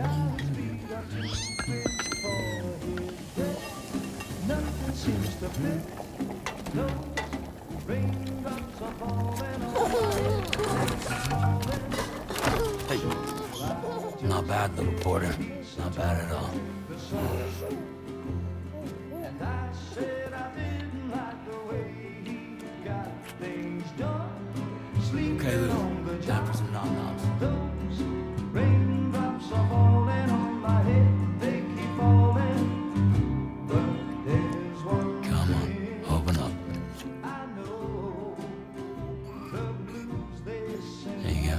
Hey. Not bad, little porter. Not bad at all. Okay, Lou. Time for some nom-noms. Come on, open up. There you go.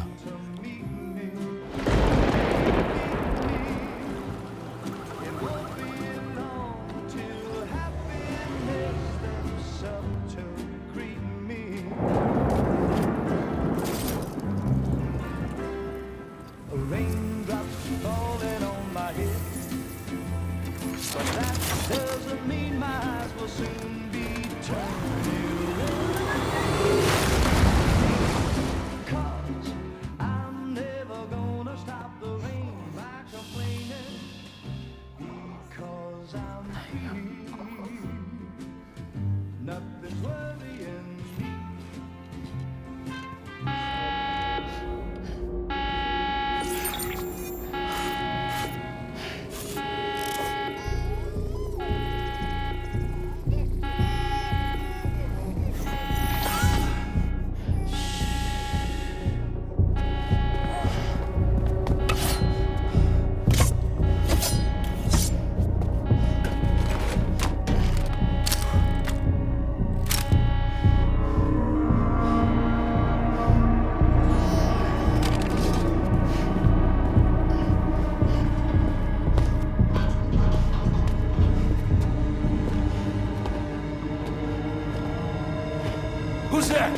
Who's there?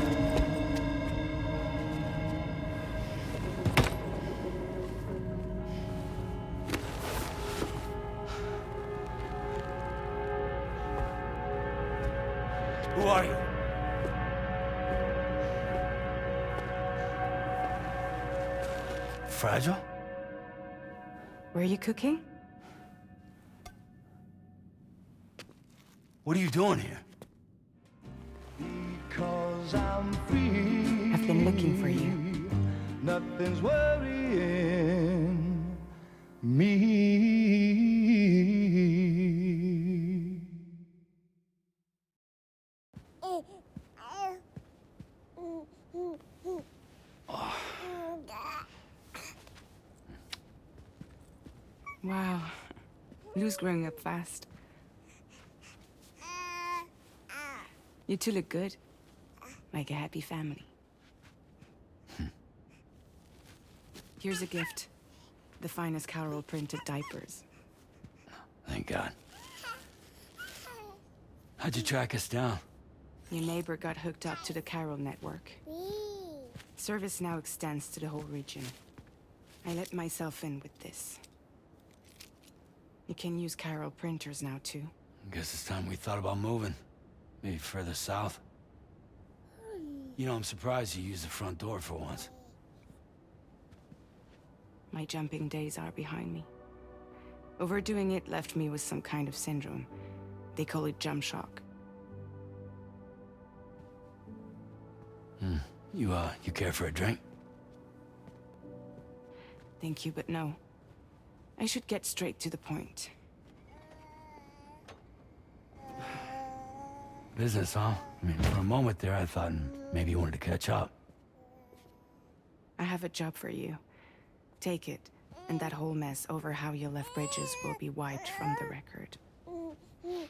Who are you? Fragile? Were you cooking? What are you doing here? I've been looking for you. Nothing's worrying me. Wow. Lou's growing up fast. You two look good. Like a happy family. Here's a gift. The finest Carol printed diapers. Thank God. How'd you track us down? Your neighbor got hooked up to the Carol network. Service now extends to the whole region. I let myself in with this. You can use Carol printers now, too. Guess it's time we thought about moving. Maybe further south. You know, I'm surprised you used the front door for once. My jumping days are behind me. Overdoing it left me with some kind of syndrome. They call it jump shock. You care for a drink? Thank you, but no. I should get straight to the point. Business, huh? I mean, for a moment there, I thought maybe you wanted to catch up. I have a job for you. Take it, and that whole mess over how you left Bridges will be wiped from the record.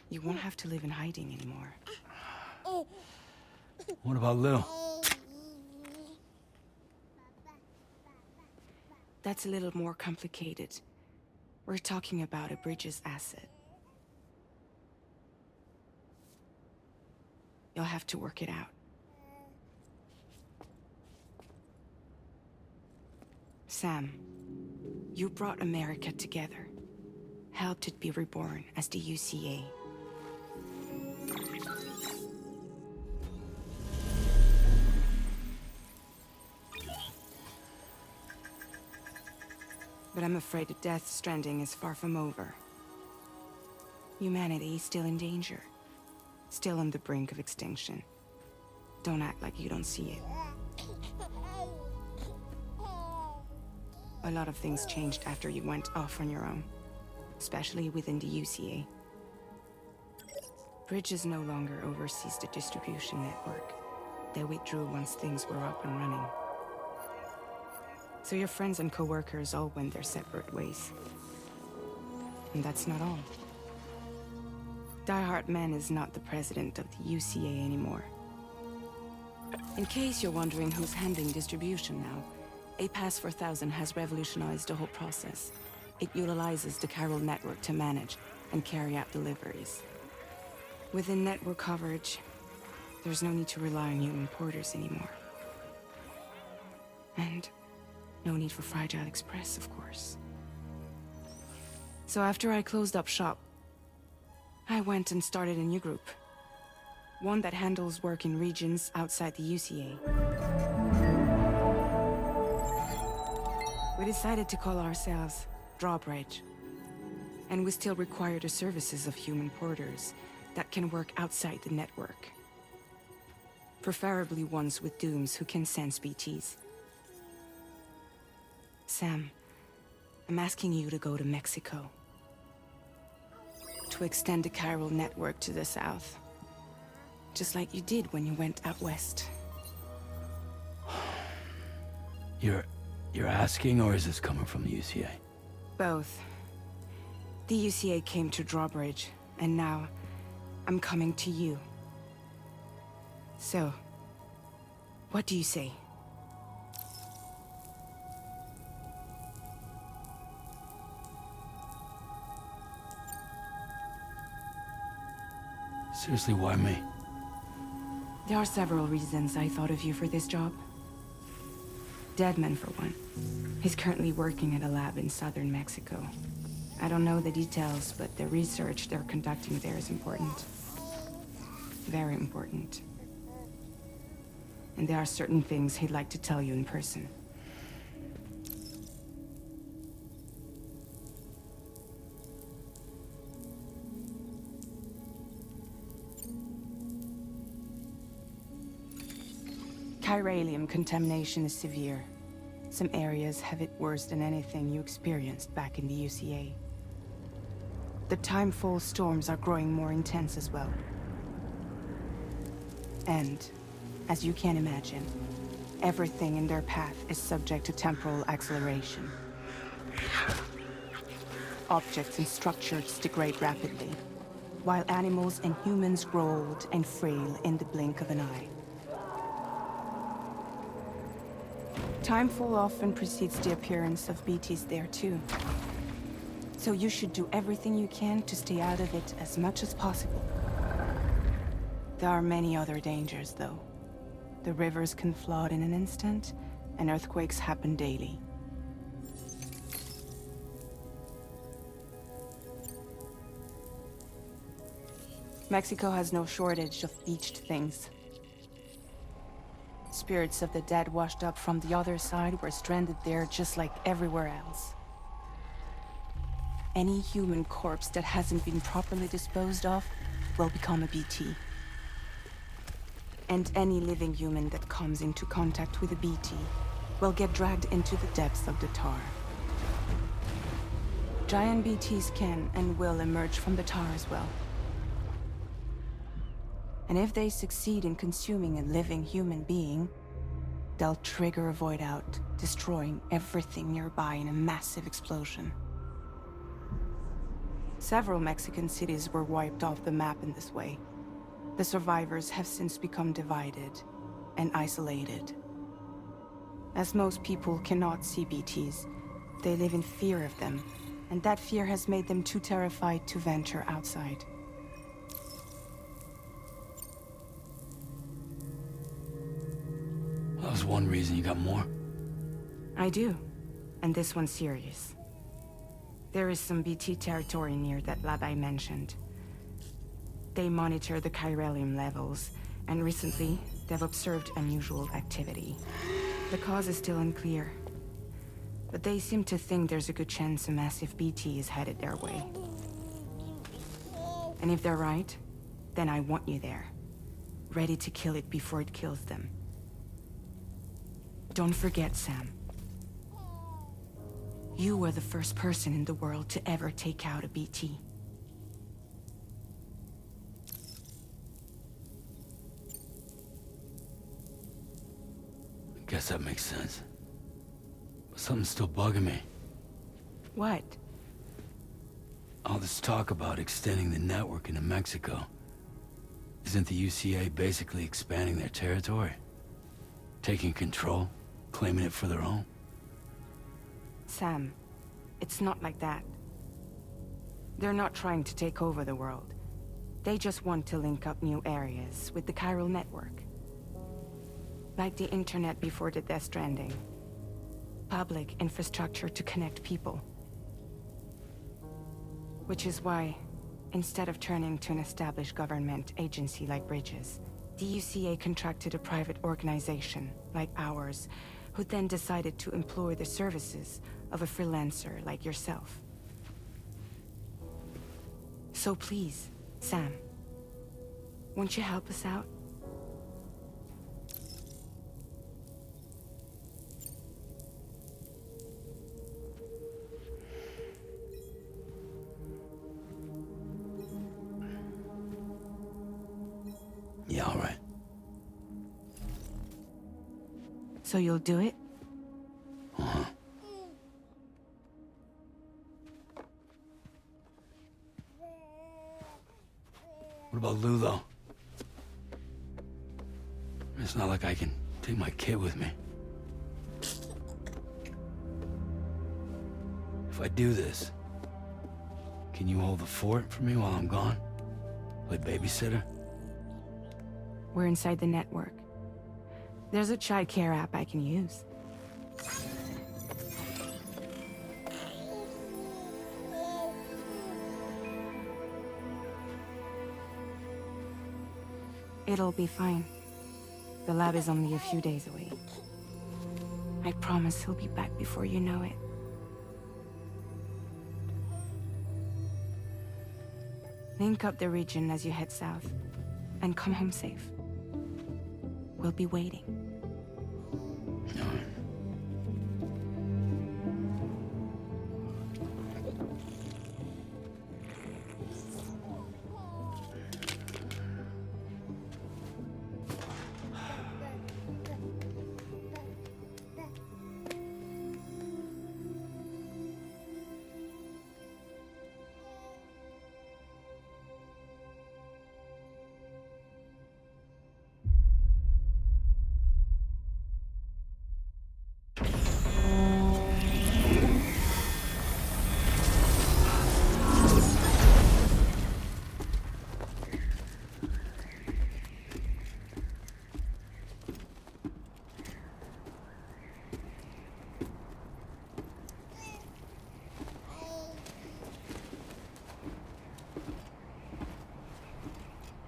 You won't have to live in hiding anymore. What about Lou? That's a little more complicated. We're talking about a Bridges asset. You'll have to work it out. Sam, you brought America together. Helped it be reborn as the UCA. But I'm afraid the death Stranding is far from over. Humanity is still in danger. Still on the brink of extinction. Don't act like you don't see it. A lot of things changed after you went off on your own. Especially within the UCA. Bridges no longer oversees the distribution network. They withdrew once things were up and running. So your friends and co-workers all went their separate ways. And that's not all. Die Hartman is not the president of the UCA anymore. In case you're wondering who's handling distribution now, A Pass 4000 has revolutionized the whole process. It utilizes the Chiral network to manage and carry out deliveries. Within network coverage, there's no need to rely on human porters anymore. And no need for Fragile Express, of course. So after I closed up shop, I went and started a new group. One that handles work in regions outside the UCA. We decided to call ourselves Drawbridge. And we still require the services of human porters that can work outside the network. Preferably ones with dooms who can sense BTs. Sam, I'm asking you to go to Mexico. To extend the Chiral network to the south. Just like you did when you went out west. You're asking, or is this coming from the UCA? Both. The UCA came to Drawbridge, and now I'm coming to you. So, what do you say? Seriously, why me? There are several reasons I thought of you for this job. Deadman, for one. He's currently working at a lab in southern Mexico. I don't know the details, but the research they're conducting there is important. Very important. And there are certain things he'd like to tell you in person. Chiralium contamination is severe. Some areas have it worse than anything you experienced back in the UCA. The timefall storms are growing more intense as well. And, as you can imagine, everything in their path is subject to temporal acceleration. Objects and structures degrade rapidly, while animals and humans grow old and frail in the blink of an eye. Timefall often precedes the appearance of BTs there too. So you should do everything you can to stay out of it as much as possible. There are many other dangers, though. The rivers can flood in an instant, and earthquakes happen daily. Mexico has no shortage of beached things. Spirits of the dead washed up from the other side were stranded there just like everywhere else. Any human corpse that hasn't been properly disposed of will become a BT. And any living human that comes into contact with a BT will get dragged into the depths of the tar. Giant BTs can and will emerge from the tar as well. And if they succeed in consuming a living human being, they'll trigger a void out, destroying everything nearby in a massive explosion. Several Mexican cities were wiped off the map in this way. The survivors have since become divided and isolated. As most people cannot see BTs, they live in fear of them, and that fear has made them too terrified to venture outside. That was one reason you got more. I do, and this one's serious. There is some BT territory near that lab I mentioned. They monitor the chiralium levels, and recently, they've observed unusual activity. The cause is still unclear, But they seem to think there's a good chance a massive BT is headed their way. And if they're right, then I want you there, ready to kill it before it kills them. Don't forget, Sam. You were the first person in the world to ever take out a BT. I guess that makes sense. But something's still bugging me. What? All this talk about extending the network into Mexico. Isn't the UCA basically expanding their territory? Taking control? Claiming it for their own? Sam, it's not like that. They're not trying to take over the world. They just want to link up new areas with the chiral network. Like the internet before the Death Stranding. Public infrastructure to connect people. Which is why, instead of turning to an established government agency like Bridges, the UCA contracted a private organization, like ours, who then decided to employ the services of a freelancer like yourself. So please, Sam, won't you help us out? Yeah, all right. So you'll do it? Uh-huh. What about Lou, though? It's not like I can take my kid with me. If I do this, can you hold the fort for me while I'm gone? Play babysitter? We're inside the network. There's a child care app I can use. It'll be fine. The lab is only a few days away. I promise he'll be back before you know it. Link up the region as you head south, and come home safe. We'll be waiting. All right.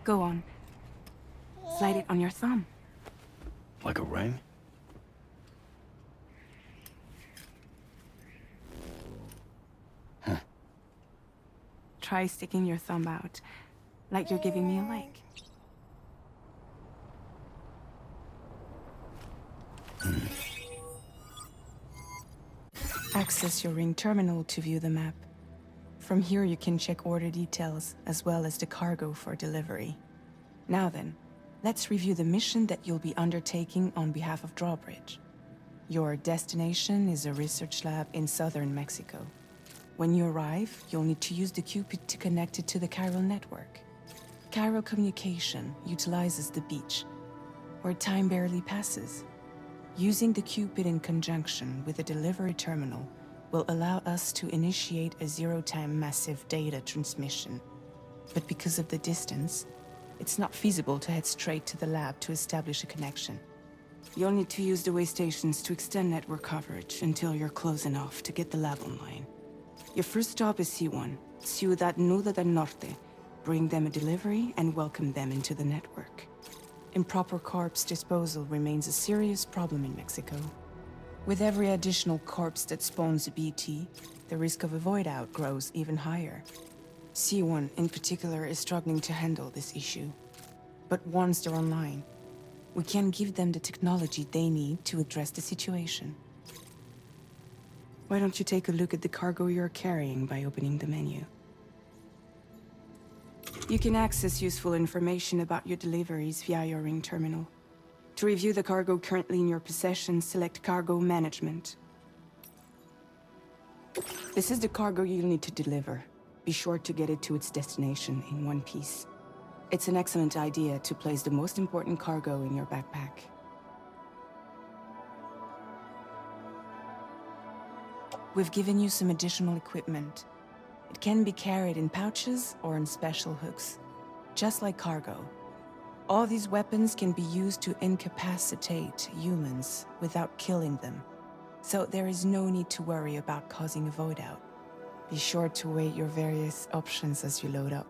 Go on. Slide it on your thumb. Like a ring? Huh. Try sticking your thumb out, like you're giving me a like. Access your ring terminal to view the map. From here you can check order details, as well as the cargo for delivery. Now then, let's review the mission that you'll be undertaking on behalf of Drawbridge. Your destination is a research lab in southern Mexico. When you arrive, you'll need to use the Cupid to connect it to the chiral network. Chiral communication utilizes the beach, where time barely passes. Using the Cupid in conjunction with a delivery terminal will allow us to initiate a zero-time massive data transmission. But because of the distance, it's not feasible to head straight to the lab to establish a connection. You'll need to use the way stations to extend network coverage until you're close enough to get the lab online. Your first stop is C1, Ciudad Nuda del Norte. Bring them a delivery and welcome them into the network. Improper corpse disposal remains a serious problem in Mexico. With every additional corpse that spawns a BT, the risk of a void out grows even higher. C1 in particular is struggling to handle this issue. But once they're online, we can give them the technology they need to address the situation. Why don't you take a look at the cargo you're carrying by opening the menu? You can access useful information about your deliveries via your ring terminal. To review the cargo currently in your possession, select Cargo Management. This is the cargo you'll need to deliver. Be sure to get it to its destination in one piece. It's an excellent idea to place the most important cargo in your backpack. We've given you some additional equipment. It can be carried in pouches or in special hooks, just like cargo. All these weapons can be used to incapacitate humans without killing them, so there is no need to worry about causing a void out. Be sure to weigh your various options as you load up.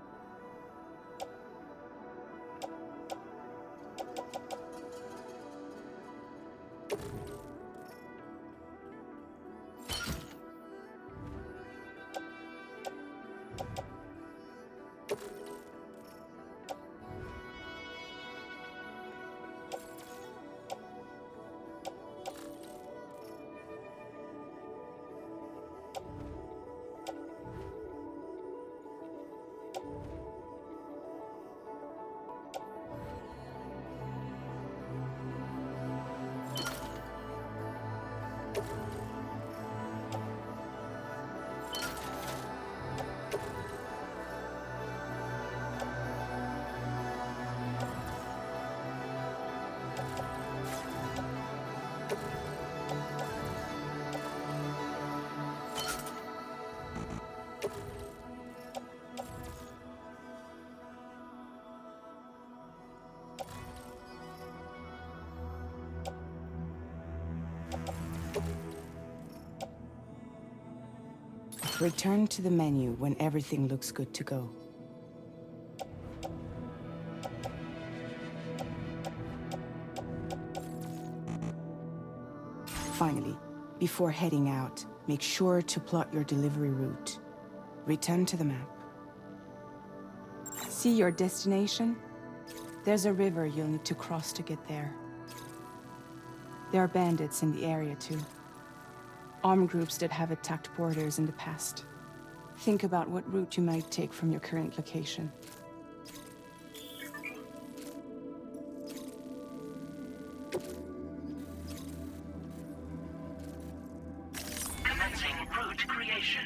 Return to the menu when everything looks good to go. Finally, before heading out, make sure to plot your delivery route. Return to the map. See your destination? There's a river you'll need to cross to get there. There are bandits in the area too. Armed groups that have attacked borders in the past. Think about what route you might take from your current location. Commencing route creation.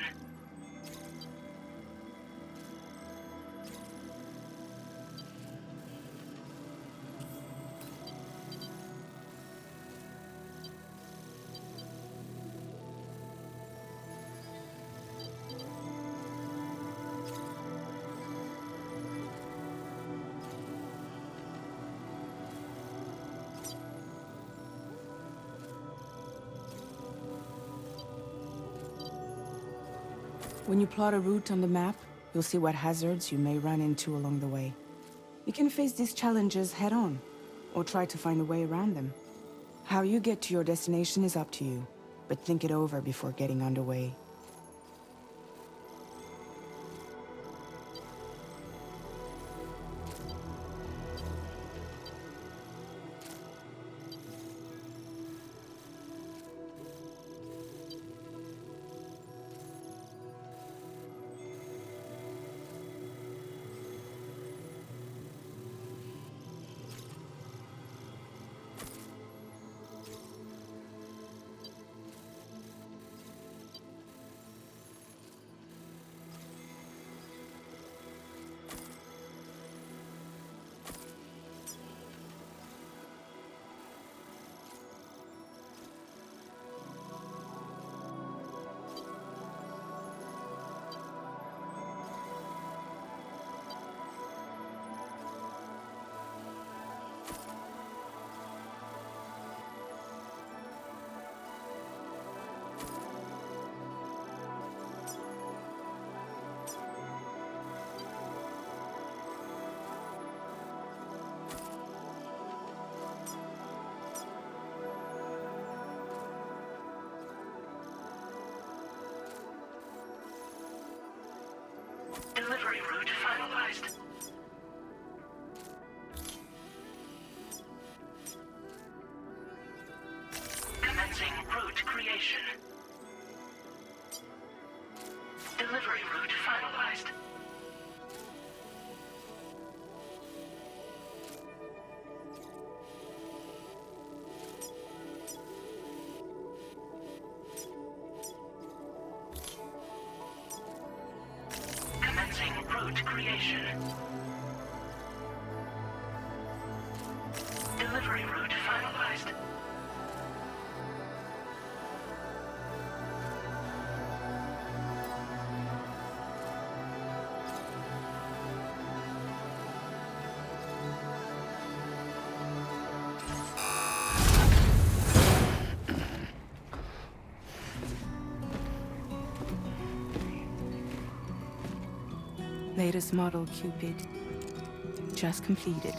When you plot a route on the map, you'll see what hazards you may run into along the way. You can face these challenges head-on, or try to find a way around them. How you get to your destination is up to you, but think it over before getting underway. route finalized. Commencing route creation. Delivery route finalized. Commencing route creation. Delivery route finalized. Latest model Cupid. Just completed.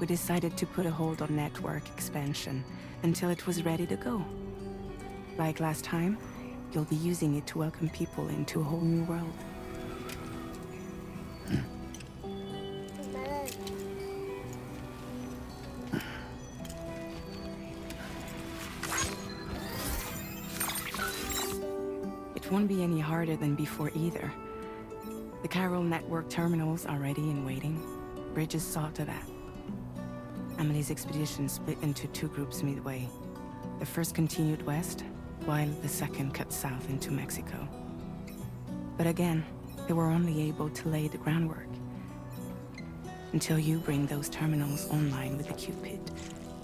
We decided to put a hold on network expansion until it was ready to go. Like last time, you'll be using it to welcome people into a whole new world. It won't be any harder than before either. The Carol network terminals are ready and waiting. Bridges saw to that. Emily's expedition split into two groups midway. The first continued west, while the second cut south into Mexico. But again, they were only able to lay the groundwork. Until you bring those terminals online with the Cupid,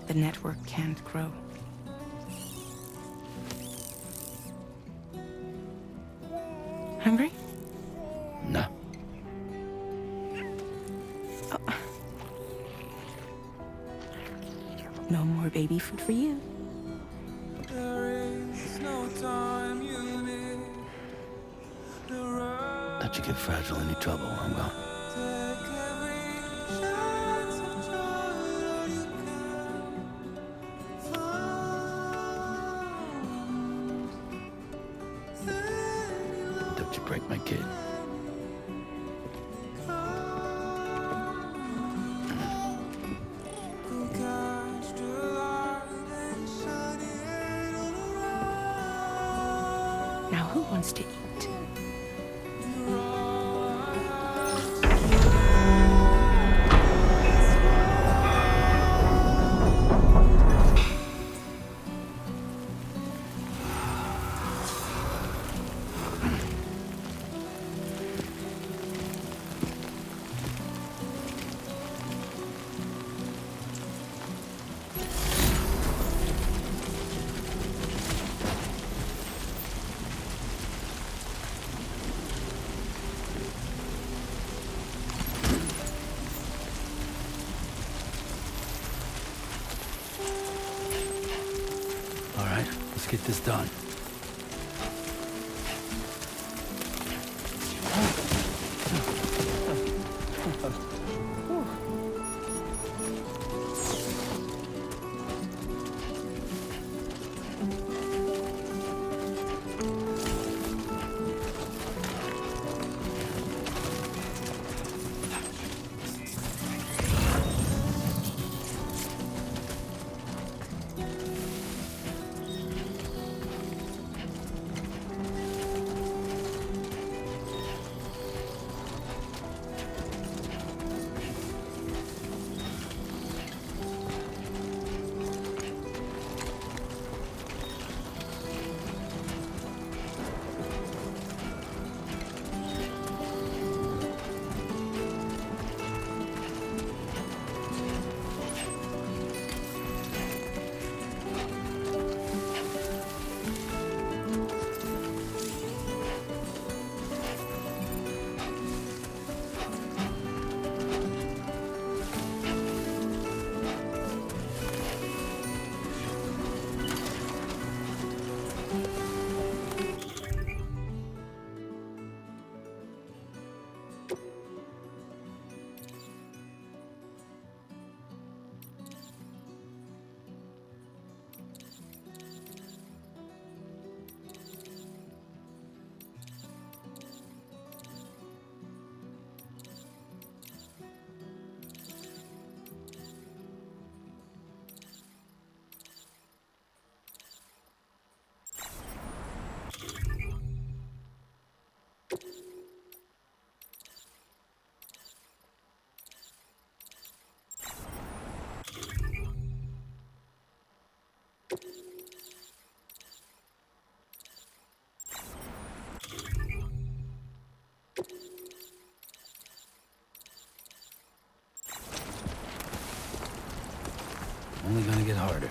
the network can't grow. Hungry? No. No more baby food for you. Let you get fragile, any trouble, I'm gone. Don't you break my kid. Now who wants to eat? All right, let's get this done. harder.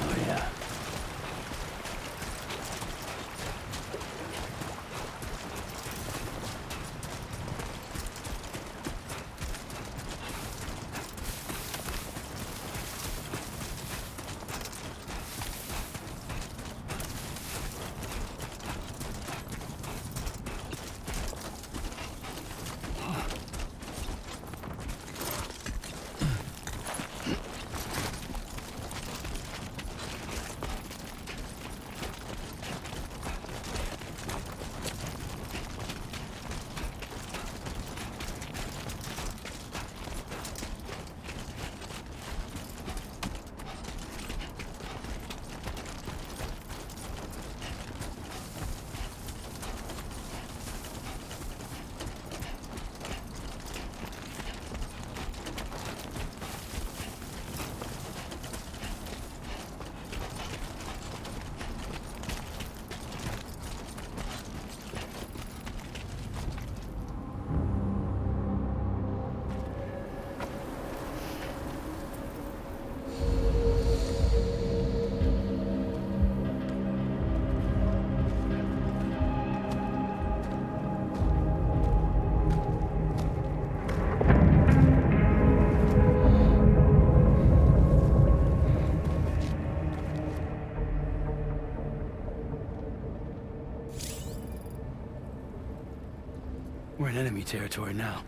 Oh yeah. We're in enemy territory now.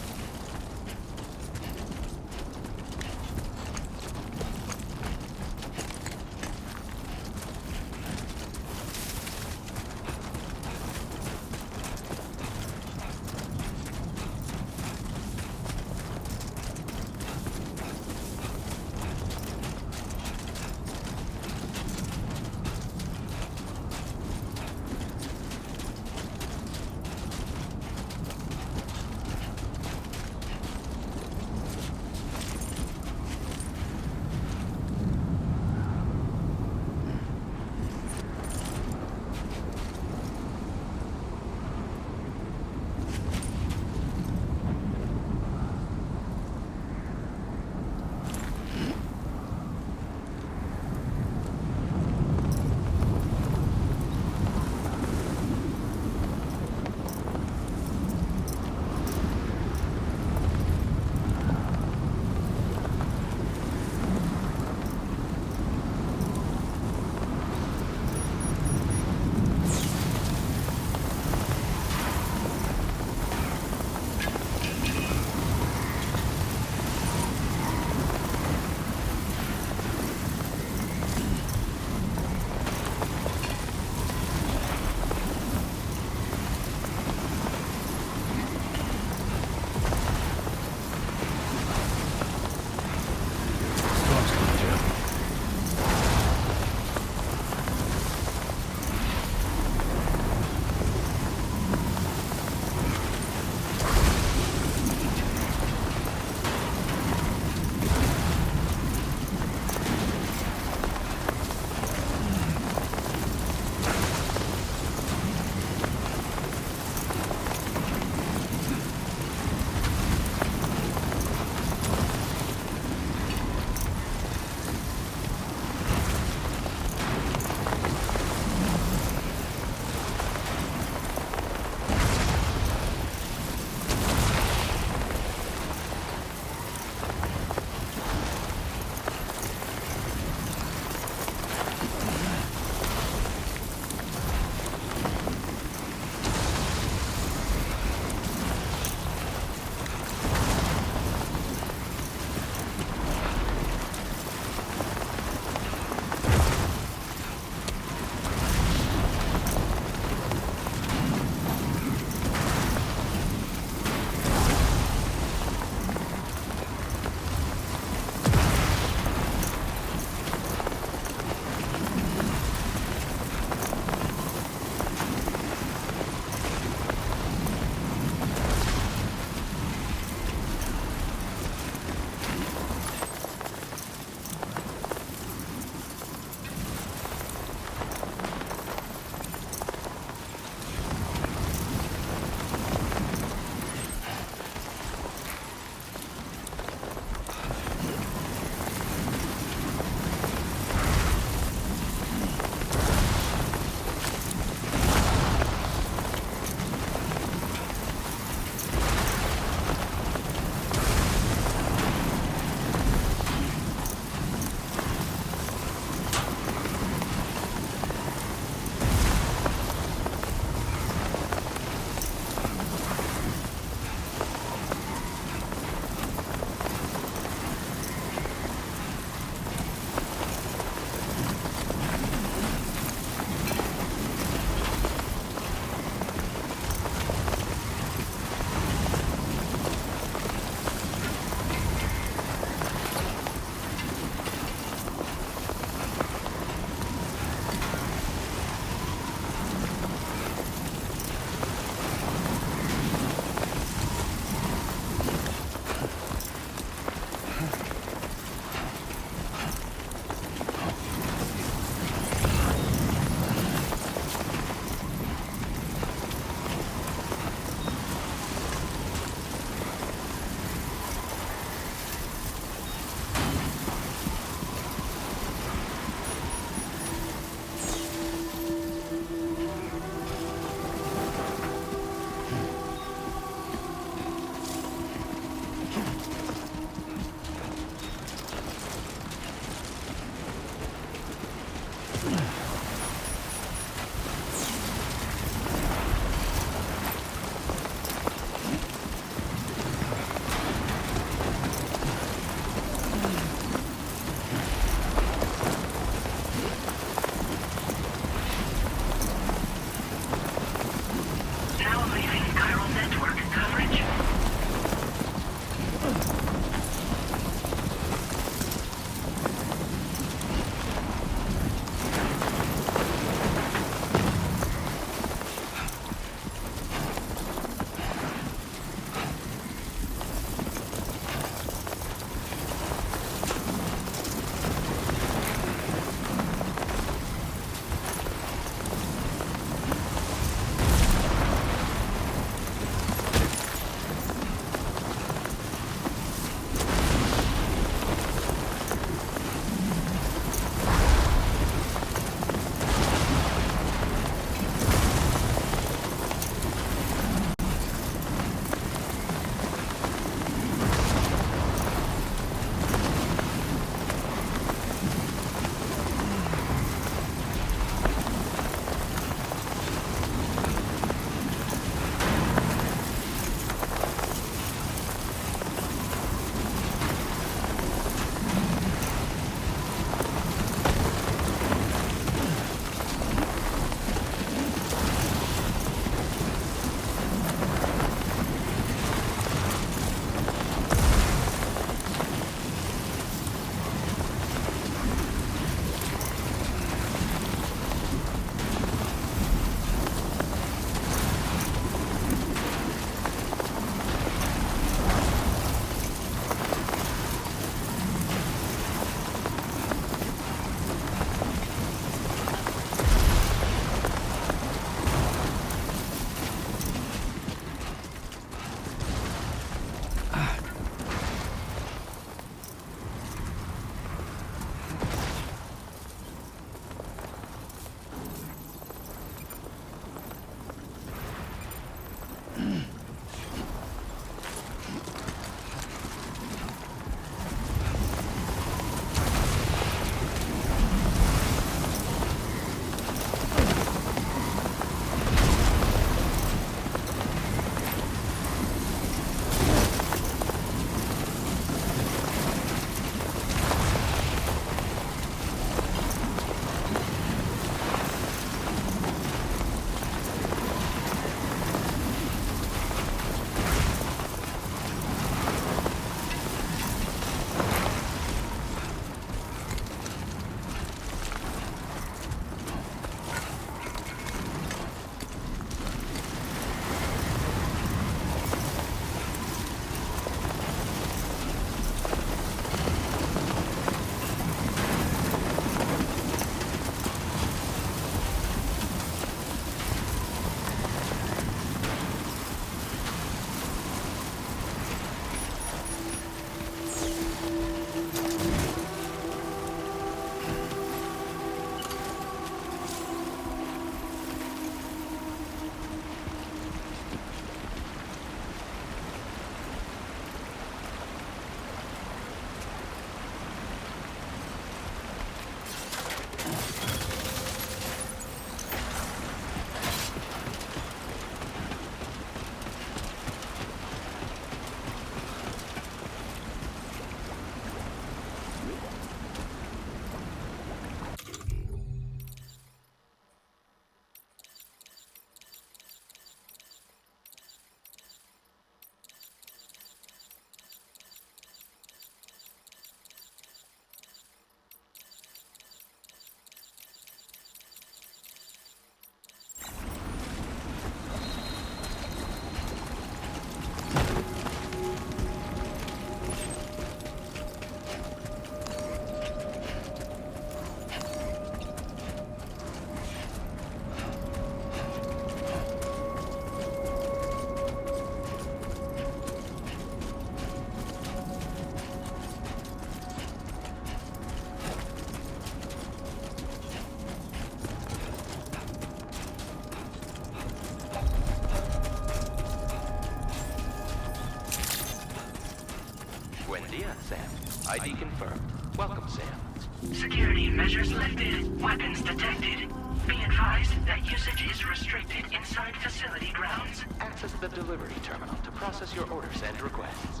ID confirmed. Welcome, Sam. Security measures lifted. Weapons detected. Be advised that usage is restricted inside facility grounds. Access the delivery terminal to process your orders and requests.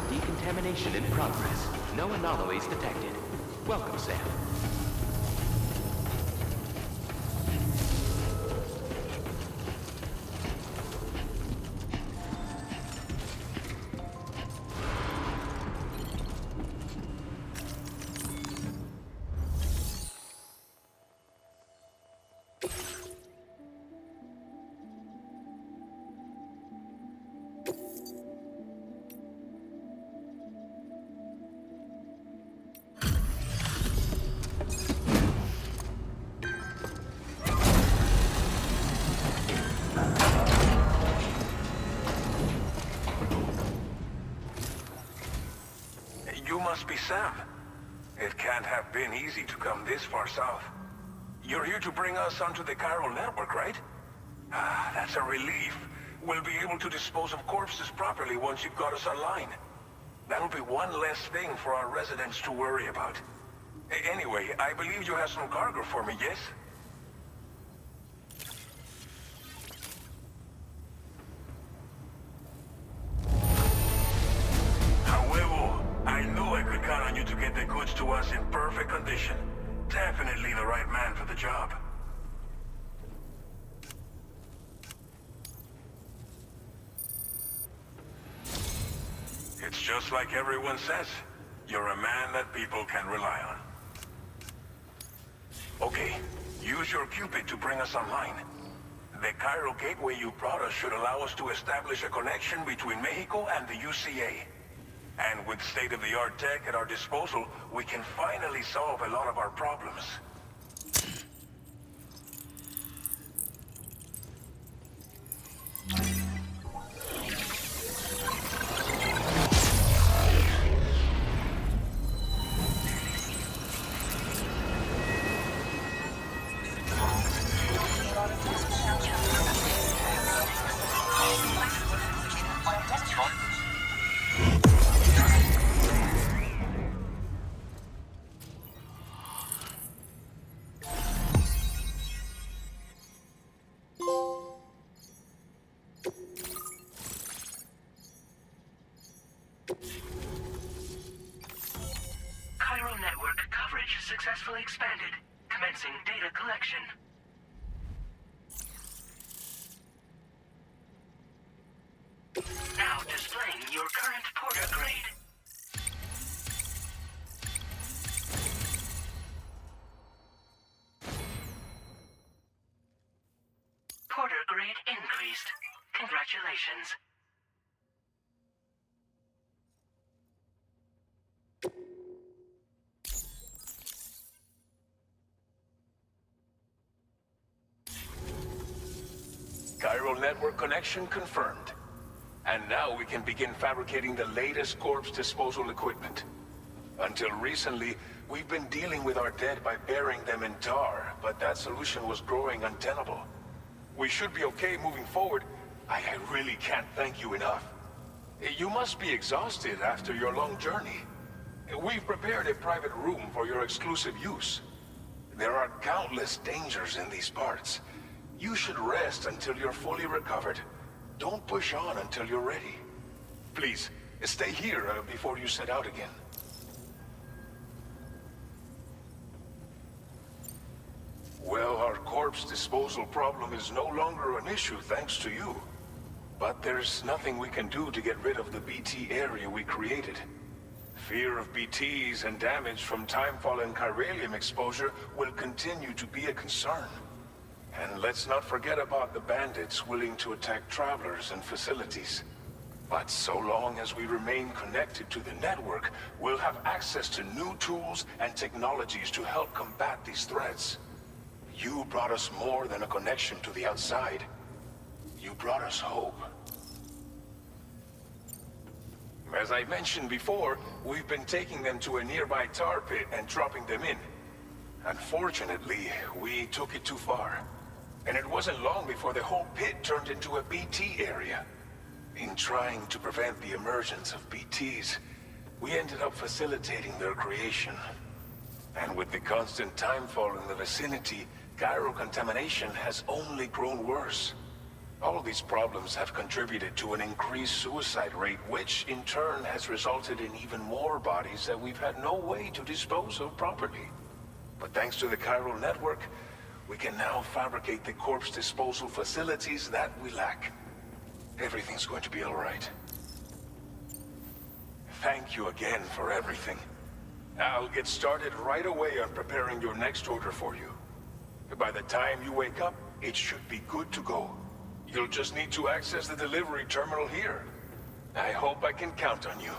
Decontamination in progress. No anomalies detected. Welcome, Sam. You must be Sam. It can't have been easy to come this far south. You're here to bring us onto the chiral network, right? Ah, that's a relief. We'll be able to dispose of corpses properly once you've got us online. That'll be one less thing for our residents to worry about. Anyway, I believe you have some cargo for me, yes? I knew I could count on you to get the goods to us in perfect condition. Definitely the right man for the job. It's just like everyone says. You're a man that people can rely on. Okay, use your Cupid to bring us online. The chiral gateway you brought us should allow us to establish a connection between Mexico and the UCA. And with state-of-the-art tech at our disposal, we can finally solve a lot of our problems. Chiral network coverage successfully expanded. Commencing data collection. Now displaying your current Porter grade. Porter grade increased. Congratulations. Chiral network connection confirmed. And now we can begin fabricating the latest corpse disposal equipment. Until recently, we've been dealing with our dead by burying them in tar, but that solution was growing untenable. We should be okay moving forward. I really can't thank you enough. You must be exhausted after your long journey. We've prepared a private room for your exclusive use. There are countless dangers in these parts. You should rest until you're fully recovered. Don't push on until you're ready. Please, stay here before you set out again. Well, our corpse disposal problem is no longer an issue thanks to you. But there's nothing we can do to get rid of the BT area we created. Fear of BTs and damage from timefall and chiralium exposure will continue to be a concern. And let's not forget about the bandits willing to attack travelers and facilities. But so long as we remain connected to the network, we'll have access to new tools and technologies to help combat these threats. You brought us more than a connection to the outside. You brought us hope. As I mentioned before, we've been taking them to a nearby tar pit and dropping them in. Unfortunately, we took it too far. And it wasn't long before the whole pit turned into a BT area. In trying to prevent the emergence of BTs, we ended up facilitating their creation. And with the constant timefall in the vicinity, gyro contamination has only grown worse. All these problems have contributed to an increased suicide rate, which in turn has resulted in even more bodies that we've had no way to dispose of properly. But thanks to the chiral network, we can now fabricate the corpse disposal facilities that we lack. Everything's going to be all right. Thank you again for everything. I'll get started right away on preparing your next order for you. By the time you wake up, it should be good to go. You'll just need to access the delivery terminal here. I hope I can count on you.